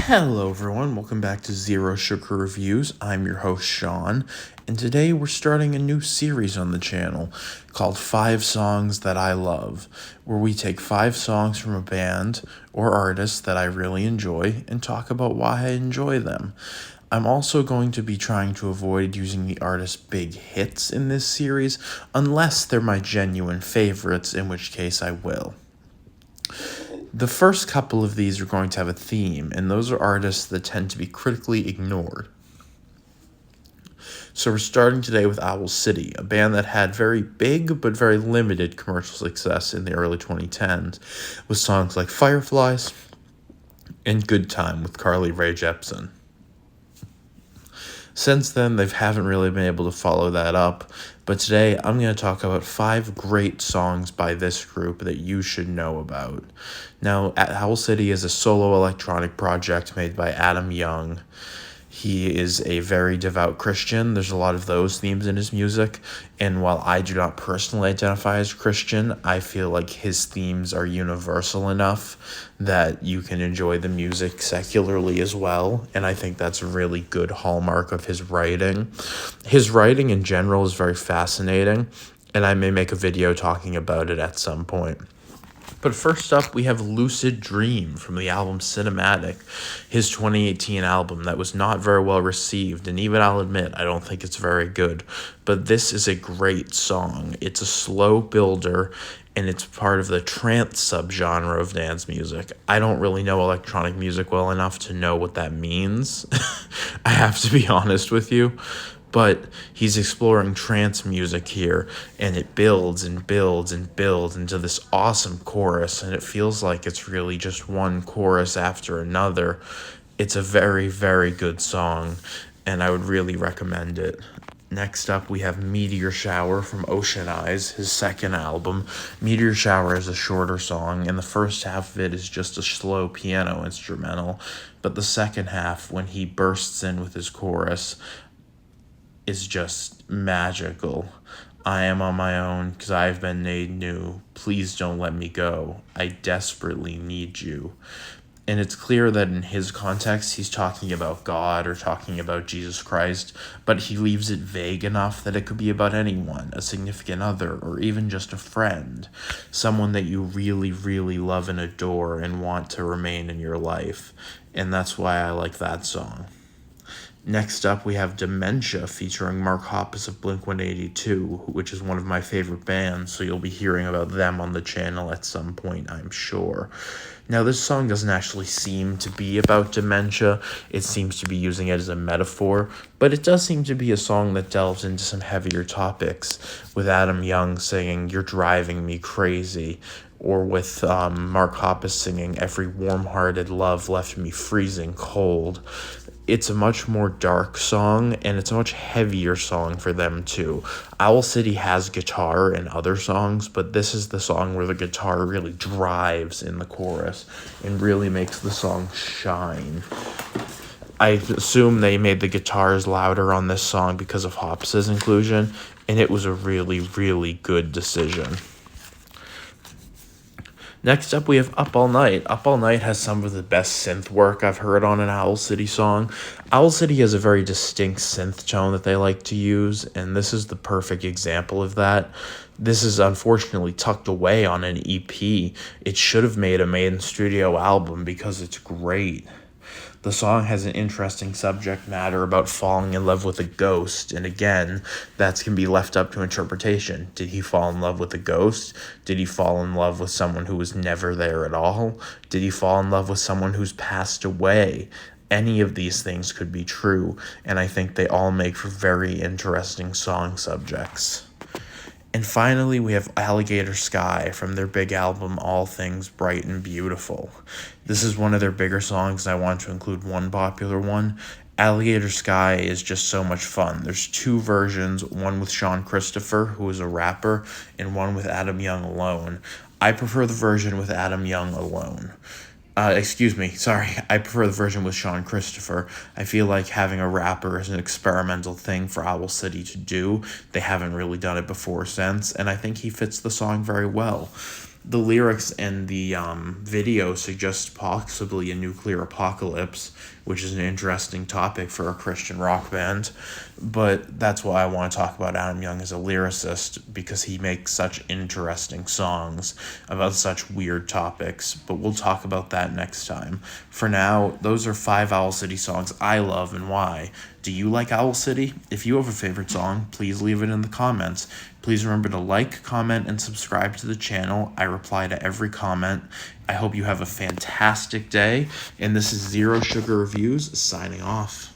Hello, everyone. Welcome back to Zero Sugar Reviews. I'm your host, Sean, and today we're starting a new series on the channel called 5 Songs That I Love, where we take 5 songs from a band or artist that I really enjoy and talk about why I enjoy them. I'm also going to be trying to avoid using the artist's big hits in this series, unless they're my genuine favorites, in which case I will. The first couple of these are going to have a theme, and those are artists that tend to be critically ignored. So we're starting today with Owl City, a band that had very big but very limited commercial success in the early 2010s, with songs like Fireflies and Good Time with Carly Rae Jepsen. Since then, they haven't really been able to follow that up, but today I'm going to talk about 5 great songs by this group that you should know about. Now, Owl City is a solo electronic project made by Adam Young. He is a very devout Christian. There's a lot of those themes in his music, and while I do not personally identify as Christian, I feel like his themes are universal enough that you can enjoy the music secularly as well, and I think that's a really good hallmark of his writing. His writing in general is very fascinating, and I may make a video talking about it at some point. But first up, we have Lucid Dream from the album Cinematic, his 2018 album that was not very well received, and even I'll admit, I don't think it's very good. But this is a great song. It's a slow builder, and it's part of the trance subgenre of dance music. I don't really know electronic music well enough to know what that means. I have to be honest with you. But he's exploring trance music here, and it builds and builds and builds into this awesome chorus, and it feels like it's really just one chorus after another. It's a very, very good song, and I would really recommend it. Next up, we have Meteor Shower from Ocean Eyes, his second album. Meteor Shower is a shorter song, and the first half of it is just a slow piano instrumental, but the second half, when he bursts in with his chorus, is just magical. I am on my own because I've been made new. Please don't let me go. I desperately need you. And it's clear that in his context, he's talking about God or talking about Jesus Christ, but he leaves it vague enough that it could be about anyone, a significant other, or even just a friend, someone that you really, really love and adore and want to remain in your life. And that's why I like that song. Next up, we have Dementia featuring Mark Hoppus of Blink-182, which is one of my favorite bands, so you'll be hearing about them on the channel at some point, I'm sure. Now, this song doesn't actually seem to be about dementia. It seems to be using it as a metaphor, but it does seem to be a song that delves into some heavier topics, with Adam Young singing, "You're driving me crazy," or with Mark Hoppus singing, "Every warm-hearted love left me freezing cold." It's a much more dark song, and it's a much heavier song for them, too. Owl City has guitar in other songs, but this is the song where the guitar really drives in the chorus and really makes the song shine. I assume they made the guitars louder on this song because of Hoppus's inclusion, and it was a really, really good decision. Next up, we have Up All Night. Up All Night has some of the best synth work I've heard on an Owl City song. Owl City has a very distinct synth tone that they like to use, and this is the perfect example of that. This is unfortunately tucked away on an EP. It should have made a main studio album because it's great. The song has an interesting subject matter about falling in love with a ghost, and again, that can be left up to interpretation. Did he fall in love with a ghost? Did he fall in love with someone who was never there at all? Did he fall in love with someone who's passed away? Any of these things could be true, and I think they all make for very interesting song subjects. And finally, we have Alligator Sky from their big album, All Things Bright and Beautiful. This is one of their bigger songs, and I want to include one popular one. Alligator Sky is just so much fun. There's 2 versions, one with Sean Christopher, who is a rapper, and one with Adam Young alone. I prefer the version with Adam Young alone. I prefer the version with Sean Christopher. I feel like having a rapper is an experimental thing for Owl City to do. They haven't really done it before since, and I think he fits the song very well. The lyrics and the video suggest possibly a nuclear apocalypse, which is an interesting topic for a Christian rock band. But that's why I want to talk about Adam Young as a lyricist, because he makes such interesting songs about such weird topics. But we'll talk about that next time. For now, those are 5 Owl City songs I love and why. Do you like Owl City? If you have a favorite song, please leave it in the comments. Please remember to like, comment, and subscribe to the channel. I reply to every comment. I hope you have a fantastic day. And this is Zero Sugar Reviews signing off.